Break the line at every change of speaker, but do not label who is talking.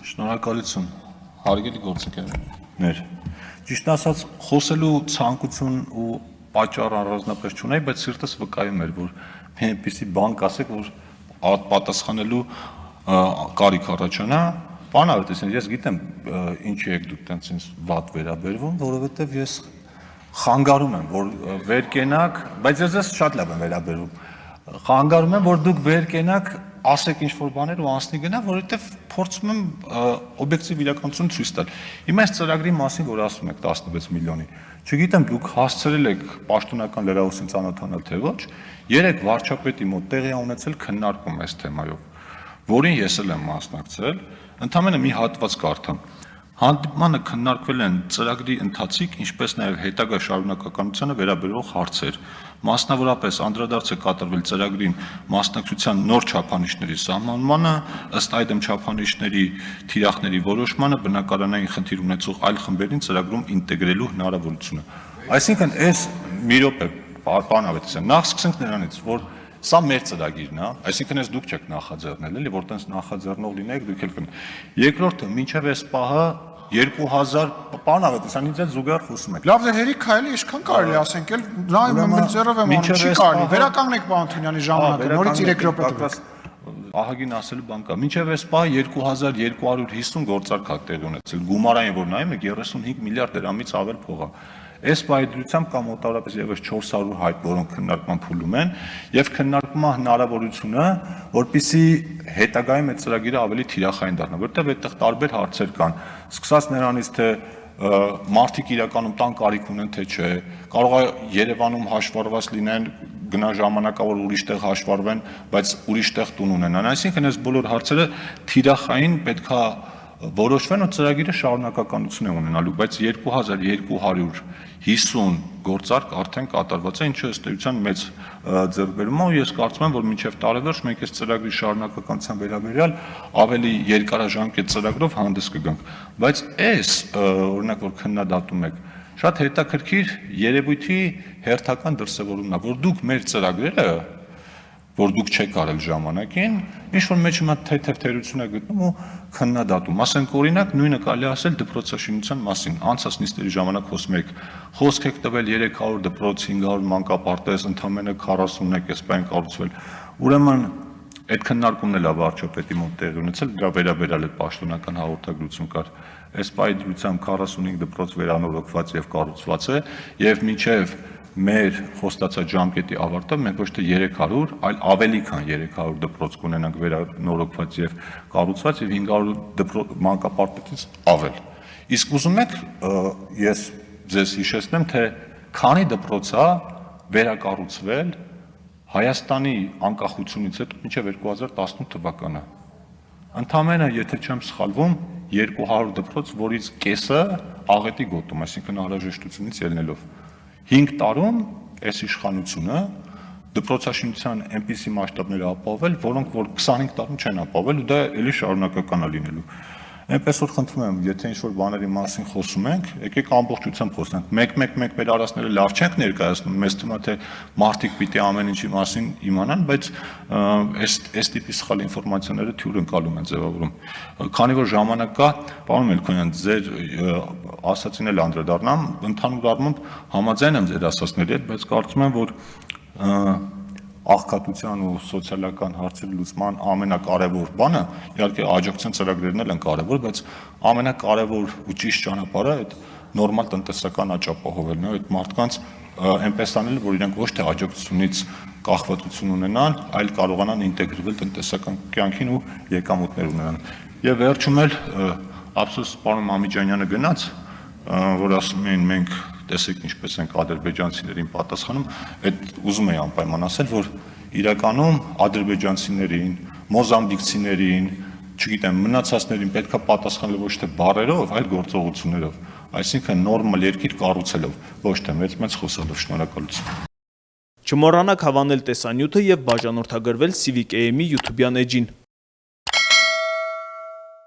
Շնորհակալություն, հարգելի գործընկերներ։ Ճիշտ ասած, խոսելու ցանկություն ու պատճառ առանձնապես չունեի, բայց սիրտս վկայում էր, որ մի այնպիսի բան կասեք, որ պատասխանելու կարիք առաջանա։ Պարոն Ավետիսյան, ես գիտեմ ինչի եք դուք տենց ինձ վատ վերաբերվում, որովհետև ես խանգարում եմ, որ վեր կենաք, բայց ես շատ լավ եմ վերաբերվում։ Խանգարում եմ, որ դուք վեր կենաք, ասեք ինչ-որ բաներ ու անցնի գնա, որովհետև փորձում եմ օբյեկտիվ իրականություն ցույց տալ։ Հիմա այս ծրագրի մասին, որ ասում եք 16 միլիոնի, չգիտեմ դուք հասցրել եք պաշտոնական լրահոսին ծանոթանալ թե ոչ, երեք վարչապետի մոտ տեղի ունեցել քննարկում այս թեմայով, որին ես էլ եմ մասնակցել, ընդամենը մի հատված կարդամ։ Հանդիպմանը քննարկվել են ծրագրի ընթացիկ, ինչպես նաև հետագա շարունակականությանը վերաբերող հարցեր։ Մասնավորապես անդրադարձ է կատարվել ծրագրին մասնակցության նոր չափանիշների սահմանմանը, ըստ այդմ չափանիշների թիրախների որոշմանը, բնակարանային խնդիր ունեցող այլ խմբերին ծրագրում ինտեգրելու հնարավորությունը։ Այսինքն, այս մի րոպե, պարոն Ավետիսյան, նախ սկսենք նրանից, որ սա մեր ծրագիրն է, այսինքն ես դուք չեք նախաձեռնել, էլի, որ տենց նախաձեռնող լինեք, դուք էլ կն։ Երկրորդը, մինչև այս պահը 2000, պարոն Ավետիսյան, ինձ հետ զուգահեռ խոսում եք։
Լավ, դե հերիք քայլի, ինչքան կարելի ասենք, էլ նայում եմ ձեռով եմ անում, չի կարելի։ Վերականգնեք պարոն Թունյանի ժամանակը, նորից 3 րոպե տվեք։
Ահագին ասելու բան կա։ Մինչև այս պահը 2250 գործարք ա տեղի ունեցել։ Գումարային որ նայում եք 35 միլիարդ դրամից ավել փող է։ Այս պայծրությամբ կա մոտավորապես եւս 400 հայտ, որոնք քննարկման փուլում են, եւ քննարկման հնարավորությունը, որպեսզի հետագայում այդ ծրագիրը ավելի թիրախային դառնա, որտեղ այդտեղ տարբեր հարցեր կան, սկսած նրանից թե մարդիկ իրականում տան կարիք ունեն թե չէ, կարող է Երևանում հաշվառված լինեն, գնա ժամանակավոր ուրիշ տեղ հաշվառվեն, բայց ուրիշ տեղ տուն ունենան, այսինքն այս բոլոր հարցերը թիրախային պետքա որոշվեն ու ծրագիրը շարունակականություն է ունենալու, բայց 2250 գործարք արդեն կատարված է, ինչը ըստ էության մեծ ձեռքբերում է, ու ես կարծում եմ, որ մինչև տարեվերջ մենք այս ծրագրի շարունակականության վերաբերյալ ավելի երկարաժամկետ ծրագրով հանդես կգանք, բայց այս օրինակ որ քննադատում եք, շատ հետաքրքիր երևույթի հերթական դրսևորումն է, որ դուք մեր ծրագրերը որ դուք չեք արել ժամանակին, ինչ-որ մեջ հիմա թեթև թերություն է գտնում ու քննադատում։ Ասենք օրինակ նույնը կարելի ասել դպրոցաշինության մասին։ Անցած նիստերի ժամանակ խոսում եք, խոսք եք տվել 300 դպրոց, 500 մանկապարտեզ, ընդամենը 41 էս բան կառուցվել։ Ուրեմն այդ քննարկումն էլ է վարչապետի մոտ տեղի ունեցել, դրա վերաբերյալ է պաշտոնական հաղորդագրություն կար։ Այս պայծրությամբ 45 դպրոց վերանորոգված եւ կառուցված է եւ մինչեւ մեր խոստացած ժամկետի ավարտը մենք ոչ թե 300, այլ ավելի քան 300 դպրոց կունենանք վերանորոգված եւ կառուցված եւ 500 մանկապարտեզից ավել։ Իսկ ուզում եք ես ձեզ հիշեցնեմ, թե քանի դպրոց է վերակառուցվել Հայաստանի անկախությունից հետո մինչև 2018 թվականը։ Ընդամենը, եթե չեմ սխալվում, 200 դպրոց, որից կեսը աղետի գոտում, այսինքն անհրաժեշտությունից ելնելով։ 5 տարում այս իշխանությունը դպրոցաշինության այնպիսի մասշտաբներ ապահովել, որոնք որ 25 տարում չեն ապահովել ու դա էլի շարունակական է լինելու։ Այնպես որ խնդրում եմ, եթե ինչ-որ բաների մասին խոսում ենք, եկեք ամբողջությամբ խոսենք։ Մեկ-մեկ մեր արածները լավ չենք ներկայացնում, մեզ թվում է թե մարդիկ պիտի ամեն ինչի մասին իմանան, բայց այս տիպի սխալ ինֆորմացիաները թյուր ընկալում են ձևավորում։ Քանի որ ժամանակ կա, պարոն Մելքոնյան, ձեր ասացին էլ անդրադառնամ, ընդհանուր առմամբ համաձայն եմ ձեր ասածների հետ, բայց կարծում եմ, որ աղքատության ու սոցիալական հարցերի լուծման ամենակարևոր բանը, իհարկե աջակցության ծրագրերն էլ են կարևոր, բայց ամենակարևոր ու ճիշտ ճանապարհը այդ նորմալ տնտեսական աճ ապահովելն է, այդ մարդկանց այնպես անել, որ իրենք ոչ թե աջակցությունից կախվածություն ունենան, այլ կարողանան ինտեգրվել տնտեսական կյանքին ու եկամուտներ ունենան։ Եվ վերջում էլ ափսոս պարոն Մամիջանյանը գնաց, որ ասում էին մենք տեսեք ինչպես ենք ադրբեջանցիներին պատասխանում, այդ ուզում եի անպայման ասել, որ իրականում ադրբեջանցիներին, մոզամբիկցիներին, չգիտեմ, մնացածներին պետքա պատասխանել ոչ թե բառերով, այլ գործողություններով, այսինքն նորմալ երկիր կառուցելով, ոչ թե մեծ խոսալով։ Շնորհակալություն։
Չմոռանաք հավանել տեսանյութը եւ բաժանորդագրվել Civic AM-ի YouTube-յան էջին։